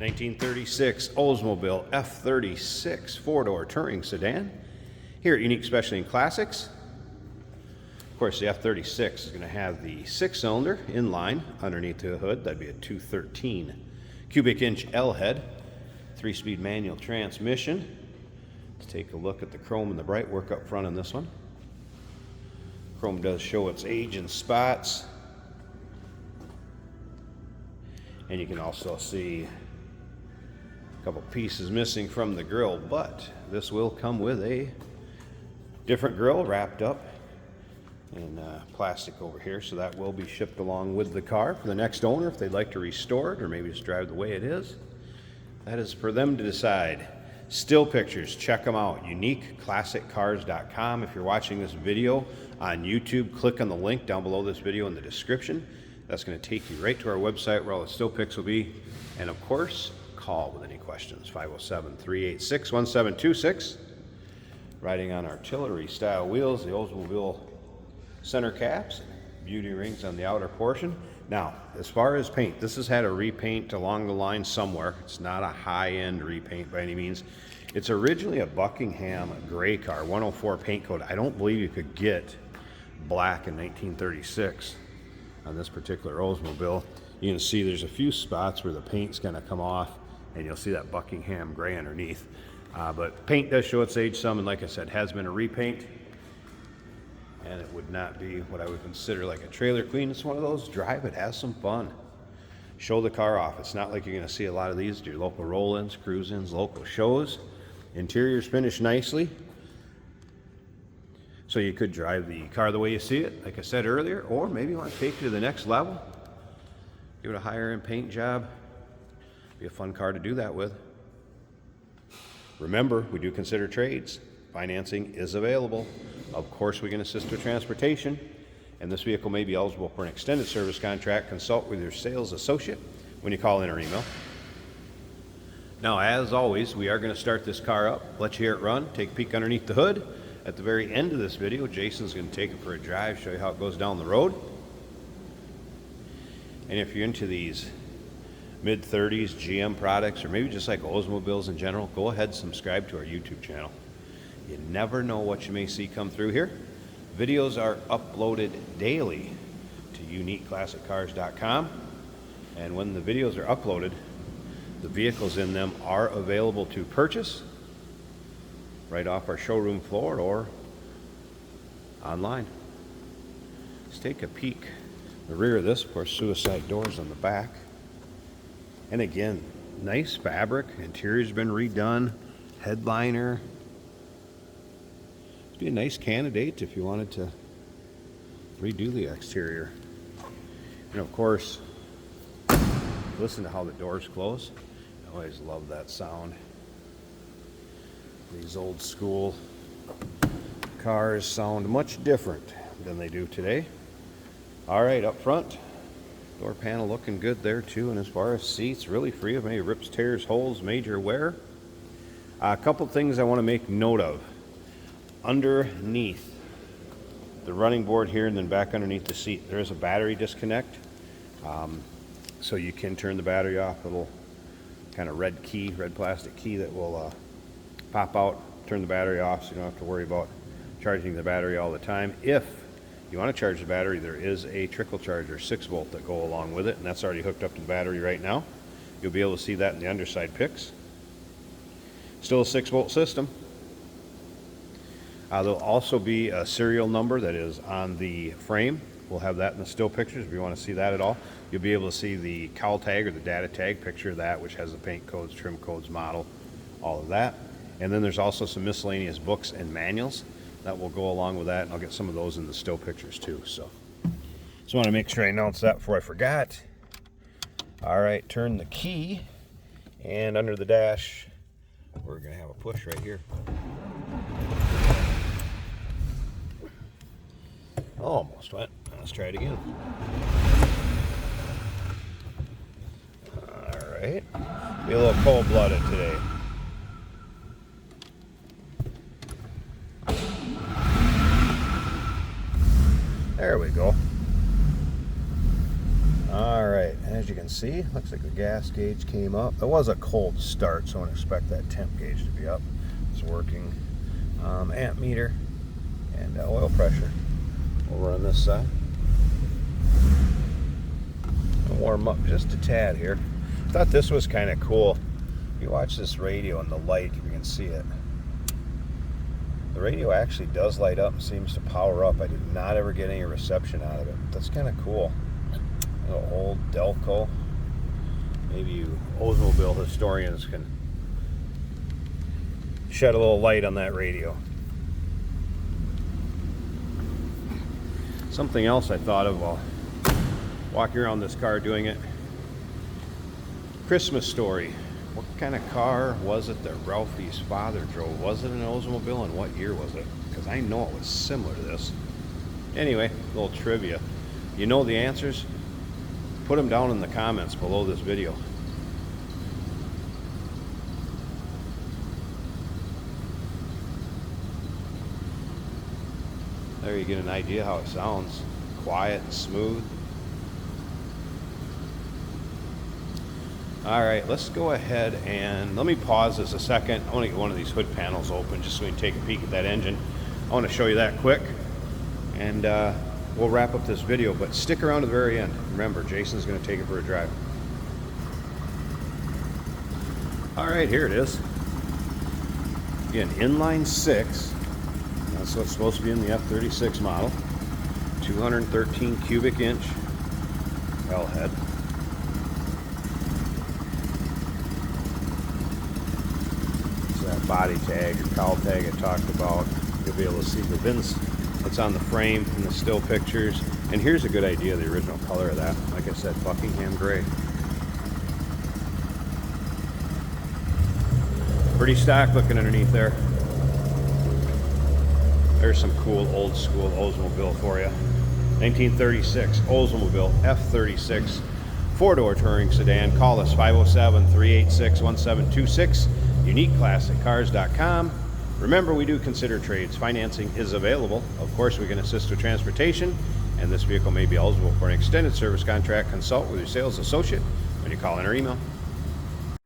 1936 Oldsmobile F36 four-door touring sedan here at Unique Specialty and Classics. Of course, the F36 is going to have the 6-cylinder inline underneath the hood. That'd be a 213 cubic inch L head, 3-speed manual transmission. Let's take a look at the chrome and the bright work up front on this one. Chrome does show its age in spots, and you can also see a couple pieces missing from the grille, but this will come with a different grille wrapped up in plastic over here, so that will be shipped along with the car for the next owner if they'd like to restore it or maybe just drive the way it is. That is for them to decide. Still pictures, check them out, uniqueclassiccars.com. If you're watching this video on YouTube, click on the link down below this video in the description. That's going to take you right to our website where all the still pics will be. And of course, call with any questions, 507-386-1726. Riding on artillery style wheels, the Oldsmobile center caps, beauty rings on the outer portion. Now, as far as paint, this has had a repaint along the line somewhere. It's not a high-end repaint by any means. It's originally a Buckingham gray car, 104 paint code. I don't believe you could get black in 1936 on this particular Oldsmobile. You can see there's a few spots where the paint's gonna come off, and you'll see that Buckingham gray underneath. But paint does show its age some, and like I said, has been a repaint. And it would not be what I would consider like a trailer clean. It's one of those, drive it, have some fun. Show the car off. It's not like you're gonna see a lot of these at your local roll-ins, cruise-ins, local shows. Interior's finished nicely. So you could drive the car the way you see it, like I said earlier, or maybe you want to take it to the next level. Give it a higher end paint job. Be a fun car to do that with. Remember, we do consider trades. Financing is available. Of course, we can assist with transportation, and this vehicle may be eligible for an extended service contract. Consult with your sales associate when you call in or email. Now, as always, we are going to start this car up, let you hear it run, take a peek underneath the hood. At the very end of this video, Jason's going to take it for a drive, show you how it goes down the road. And if you're into these mid-30s GM products, or maybe just like Oldsmobiles in general, go ahead and subscribe to our YouTube channel. You never know what you may see come through here. Videos are uploaded daily to uniqueclassiccars.com, and when the videos are uploaded, the vehicles in them are available to purchase right off our showroom floor or online. Let's take a peek. The rear of this, of course, suicide doors on the back. And again, nice fabric. Interior's been redone. Headliner. Be a nice candidate if you wanted to redo the exterior. And of course, listen to how the doors close. I always love that sound. These old school cars sound much different than they do today. All right, up front, door panel looking good there too. And as far as seats, really free of any rips, tears, holes, major wear. A couple things I want to make note of. Underneath the running board here and then back underneath the seat, there is a battery disconnect. So you can turn the battery off. A little kind of red plastic key that will pop out, turn the battery off, so you don't have to worry about charging the battery all the time. If you want to charge the battery, there is a trickle charger 6-volt that go along with it, and that's already hooked up to the battery right now. You'll be able to see that in the underside pics. Still a 6-volt system. There'll also be a serial number that is on the frame. We'll have that in the still pictures if you want to see that at all. You'll be able to see the cowl tag or the data tag, picture of that, which has the paint codes, trim codes, model, all of that. And then there's also some miscellaneous books and manuals that will go along with that, and I'll get some of those in the still pictures too. So just want to make sure I announce that before I forgot. All right, turn the key, and under the dash, we're going to have a push right here. Almost went. Let's try it again. All right. Be a little cold-blooded today. There we go. All right, as you can see, looks like the gas gauge came up. It was a cold start, so I don't expect that temp gauge to be up. It's working. Amp meter and oil pressure over on this side. I'll warm up just a tad here. I thought this was kind of cool. If you watch this radio in the light, if you can see it, the radio actually does light up and seems to power up. I did not ever get any reception out of it. That's kind of cool. A little old Delco. Maybe you Oldsmobile historians can shed a little light on that radio. Something else I thought of while walking around this car doing it. Christmas story. What kind of car was it that Ralphie's father drove? Was it an Oldsmobile, and what year was it? Because I know it was similar to this. Anyway, a little trivia. You know the answers? Put them down in the comments below this video. There you get an idea how it sounds. Quiet and smooth. All right, let's go ahead and let me pause this a second. I want to get one of these hood panels open just so we can take a peek at that engine. I want to show you that quick, and we'll wrap up this video, but stick around to the very end. Remember, Jason's going to take it for a drive. All right, here it is. Again, inline 6. That's what's supposed to be in the F36 model. 213 cubic inch well head. So that body tag or cowl tag I talked about, you'll be able to see the VINs that's on the frame in the still pictures. And here's a good idea of the original color of that. Like I said, Buckingham gray. Pretty stock looking underneath there. There's some cool old school Oldsmobile for you. 1936 Oldsmobile F36 4-door touring sedan. Call us 507-386-1726. UniqueClassicCars.com. Remember, we do consider trades. Financing is available. Of course, we can assist with transportation, and this vehicle may be eligible for an extended service contract. Consult with your sales associate when you call in or email.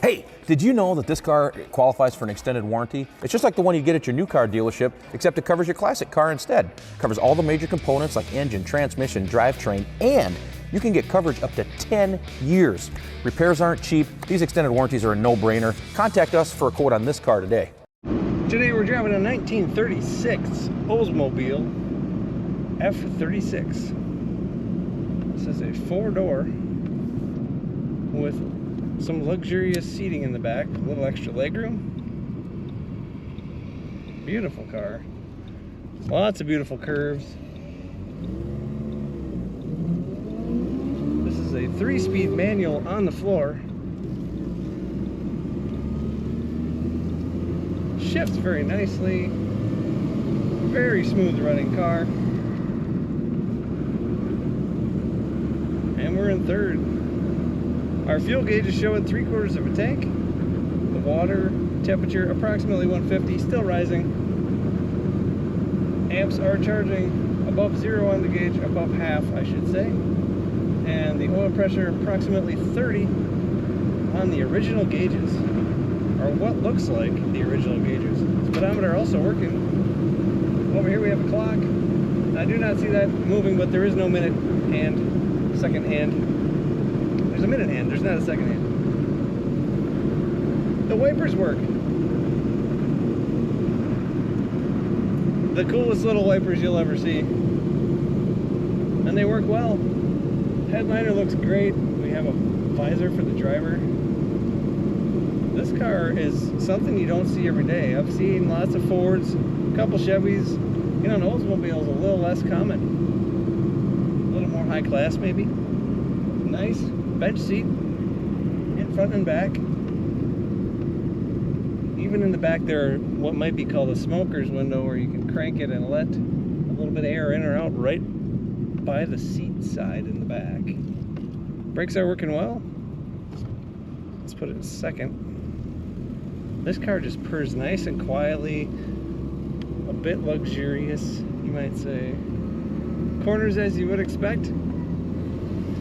Hey, did you know that this car qualifies for an extended warranty? It's just like the one you get at your new car dealership, except it covers your classic car instead. It covers all the major components like engine, transmission, drivetrain, and you can get coverage up to 10 years. Repairs aren't cheap. These extended warranties are a no-brainer. Contact us for a quote on this car today. Today we're driving a 1936 Oldsmobile F36. This is a 4-door with some luxurious seating in the back, a little extra legroom. Beautiful car. Lots of beautiful curves. This is a 3-speed manual on the floor. Shifts very nicely. Very smooth running car. And we're in third. Our fuel gauge is showing 3/4 of a tank. The water temperature approximately 150, still rising. Amps are charging above 0 on the gauge, above half I should say. And the oil pressure approximately 30 on the original gauges, or what looks like the original gauges. Speedometer also working. Over here we have a clock. I do not see that moving, but there is no minute hand, second hand. There's a minute hand, there's not a second hand. The wipers work. The coolest little wipers you'll ever see. And they work well. Headliner looks great. We have a visor for the driver. This car is something you don't see every day. I've seen lots of Fords, a couple Chevys. You know, an Oldsmobile is a little less common. A little more high class maybe. Nice bench seat in front and back. Even in the back there are what might be called a smoker's window, where you can crank it and let a little bit of air in or out right by the seat side in the back. Brakes are working well. Let's put it in second. This car just purrs nice and quietly, a bit luxurious, you might say. Corners as you would expect.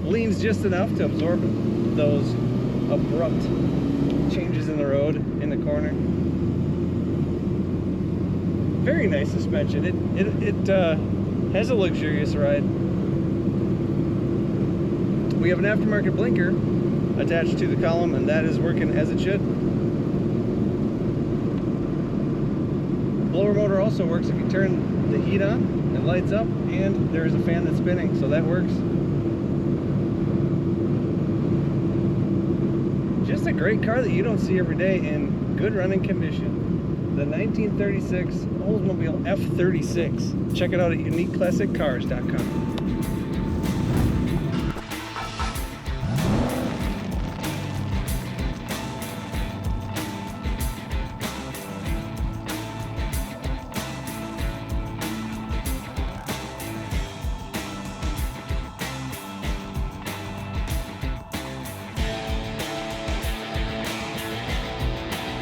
leans just enough to absorb those abrupt changes in the road in the corner. Very nice suspension. It has a luxurious ride. We have an aftermarket blinker attached to the column, and that is working as it should. Blower motor also works if you turn the heat on. It lights up, and there is a fan that's spinning, so that works. Just a great car that you don't see every day in good running condition. The 1936 Oldsmobile F36. Check it out at uniqueclassiccars.com.